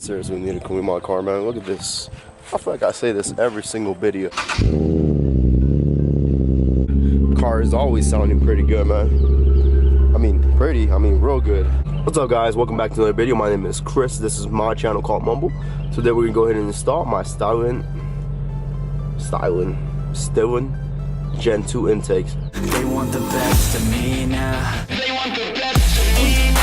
Seriously, we need to clean my car, man. Look at this. I feel like I say this every single video. Car is always sounding pretty good, man. I mean real good. What's up, guys? Welcome back to another video. My name is Chris. This is my channel called Mumble. Today we're gonna go ahead and install my Stillen Gen 2 intakes. They want the best of me now. They want the best of me now.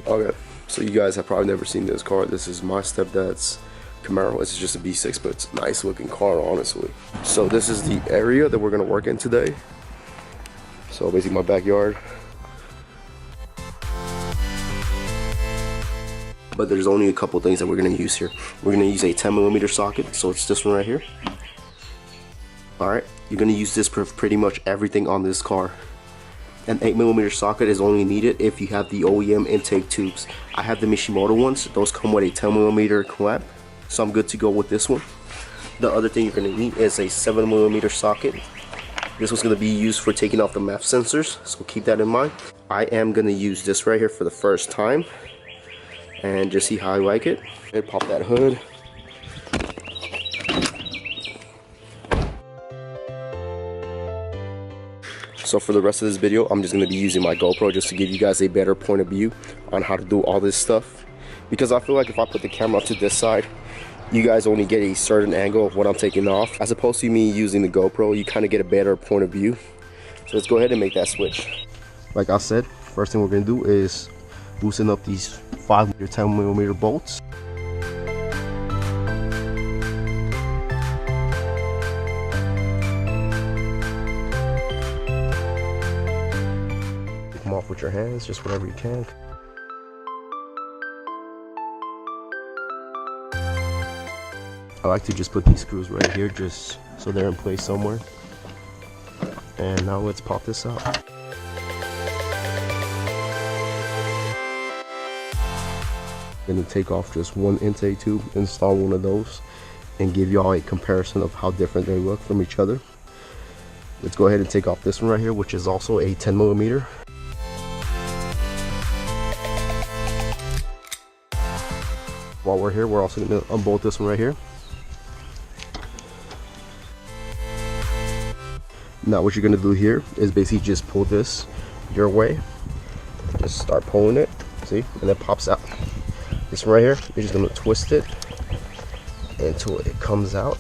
Okay, so you guys have probably never seen this car. This is my stepdad's Camaro. It's just a V6, but it's a nice looking car, honestly. So this is the area that we're gonna work in today. So basically my backyard. But there's only a couple things that we're gonna use here. We're gonna use a 10mm socket, so it's this one right here. Alright, you're gonna use this for pretty much everything on this car. An 8mm socket is only needed if you have the OEM intake tubes. I have the Mishimoto ones. Those come with a 10mm clamp, so I'm good to go with this one. The other thing you're going to need is a 7mm socket. This one's going to be used for taking off the MAF sensors, so keep that in mind. I am going to use this right here for the first time and just see how I like it. And pop that hood. So for the rest of this video, I'm just going to be using my GoPro just to give you guys a better point of view on how to do all this stuff. Because I feel like if I put the camera to this side, you guys only get a certain angle of what I'm taking off. As opposed to me using the GoPro, you kind of get a better point of view. So let's go ahead and make that switch. Like I said, first thing we're going to do is loosen up these 5mm 10mm bolts. Off with your hands, just whatever you can. I like to just put these screws right here just so they're in place somewhere. And now let's pop this out. I'm gonna take off just one intake tube, install one of those, and give y'all a comparison of how different they look from each other. Let's go ahead and take off this one right here, which is also a 10mm. While we're here, we're also going to unbolt this one right here. Now what you're going to do here is basically just pull this your way. Just start pulling it, see, and it pops out. This one right here, you're just going to twist it until it comes out.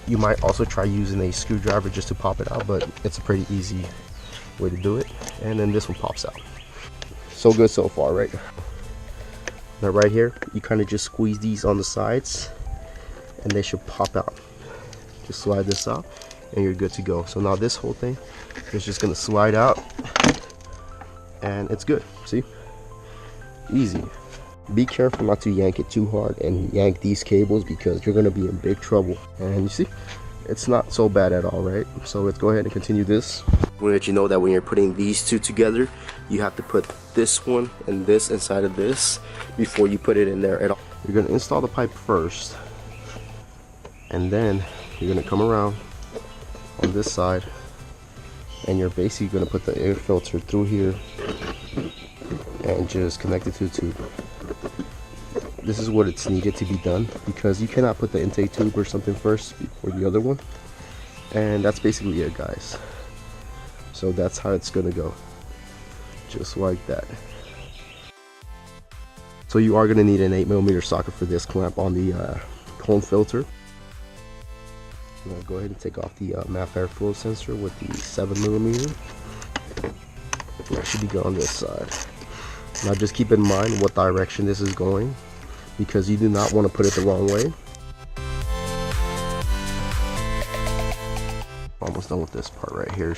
You might also try using a screwdriver just to pop it out, but it's a pretty easy way to do it. And then this one pops out. So good so far, right? Now right here, you kind of just squeeze these on the sides and they should pop out. Just slide this out and you're good to go. So now this whole thing is just going to slide out and it's good. See? Easy. Be careful not to yank it too hard and yank these cables because you're going to be in big trouble. And you see, it's not so bad at all, right? So let's go ahead and continue this. I want to let you know that when you're putting these two together, you have to put this one and this inside of this before you put it in there at all. You're going to install the pipe first, and then you're going to come around on this side, and you're basically going to put the air filter through here and just connect it to the tube. This is what it's needed to be done because you cannot put the intake tube or something first before the other one. And that's basically it, guys. So that's how it's gonna go, just like that. So you are gonna need an 8mm socket for this clamp on the cone filter. I'm gonna go ahead and take off the MAF airflow sensor with the 7mm. That should be good on this side. Now just keep in mind what direction this is going, because you do not want to put it the wrong way. Almost done with this part right here.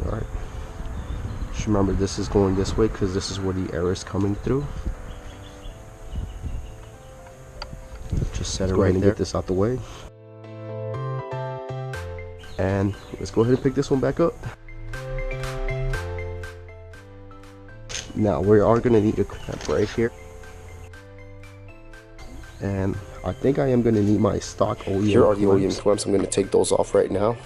Alright. Just remember, this is going this way because this is where the air is coming through. Just set it right there. Get this out the way. And let's go ahead and pick this one back up. Now we are going to need a clamp right here. And I think I am going to need my stock OEM. Here are the OEM clamps. I'm going to take those off right now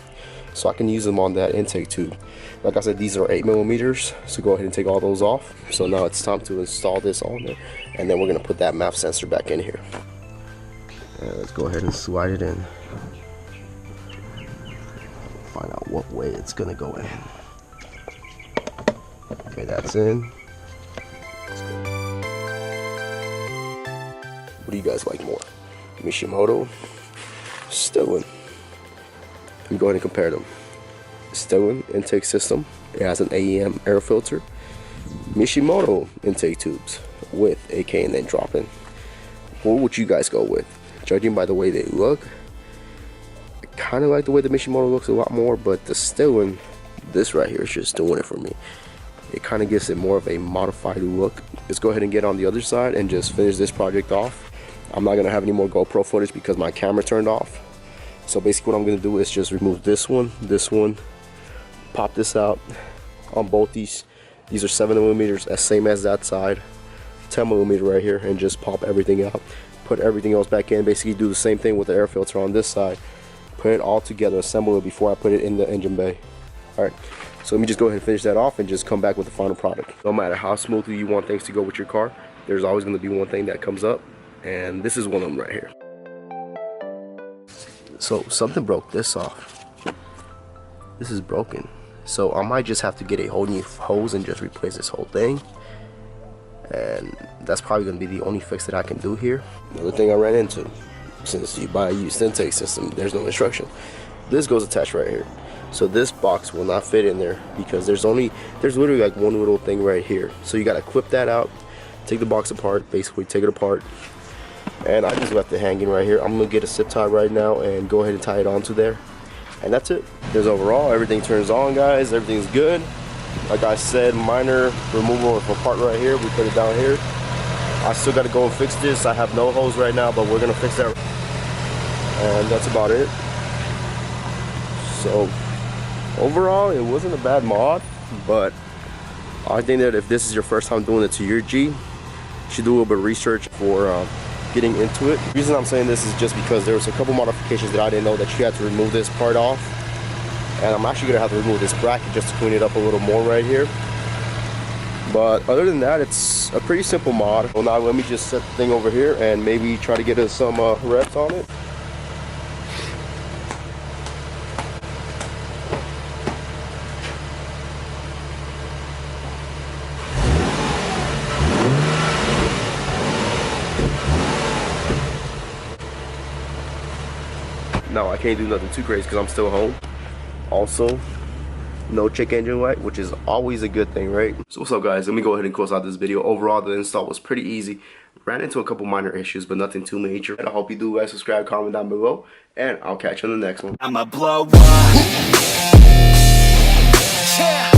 so I can use them on that intake tube. Like I said, these are 8mm, so go ahead and take all those off. So now it's time to install this on there, and then we're going to put that MAP sensor back in here. And let's go ahead and slide it in. Find out what way it's going to go in. Okay, that's in. What do you guys like more? Mishimoto, Stillen. Let me go ahead and compare them. Stillen intake system. It has an AEM air filter. Mishimoto intake tubes with a K&N drop-in. What would you guys go with? Judging by the way they look, I kind of like the way the Mishimoto looks a lot more, but the Stillen, this right here is just doing it for me. It kind of gives it more of a modified look. Let's go ahead and get on the other side and just finish this project off. I'm not gonna have any more GoPro footage because my camera turned off. So basically what I'm gonna do is just remove this one, pop this out on both these. These are 7mm, as same as that side, 10mm right here, and just pop everything out. Put everything else back in, basically do the same thing with the air filter on this side. Put it all together, assemble it before I put it in the engine bay. Alright, so let me just go ahead and finish that off and just come back with the final product. No matter how smoothly you want things to go with your car, there's always gonna be one thing that comes up. And this is one of them right here. So something broke this off. This is broken. So I might just have to get a whole new hose and just replace this whole thing. And that's probably going to be the only fix that I can do here. Another thing I ran into, since you buy a used intake system, there's no instruction. This goes attached right here. So this box will not fit in there because there's literally like one little thing right here. So you got to clip that out, take the box apart, basically take it apart. And I just left it hanging right here. I'm gonna get a zip tie right now and go ahead and tie it onto there. And that's it. There's overall, everything turns on, guys. Everything's good. Like I said, minor removal of a part right here. We put it down here. I still gotta go and fix this. I have no hose right now, but we're gonna fix that. And that's about it. So overall, it wasn't a bad mod, but I think that if this is your first time doing it to your G, you should do a little bit of research for getting into it. The reason I'm saying this is just because there was a couple modifications that I didn't know that you had to remove this part off, and I'm actually gonna have to remove this bracket just to clean it up a little more right here. But other than that, it's a pretty simple mod. Well, now let me just set the thing over here and maybe try to get us some reps on it. No, I can't do nothing too crazy because I'm still home. Also, no check engine light, which is always a good thing, right? So what's up, guys? Let me go ahead and close out this video. Overall, the install was pretty easy. Ran into a couple minor issues, but nothing too major. And I hope you do guys subscribe, comment down below, and I'll catch you on the next one. I'ma blow up. Yeah.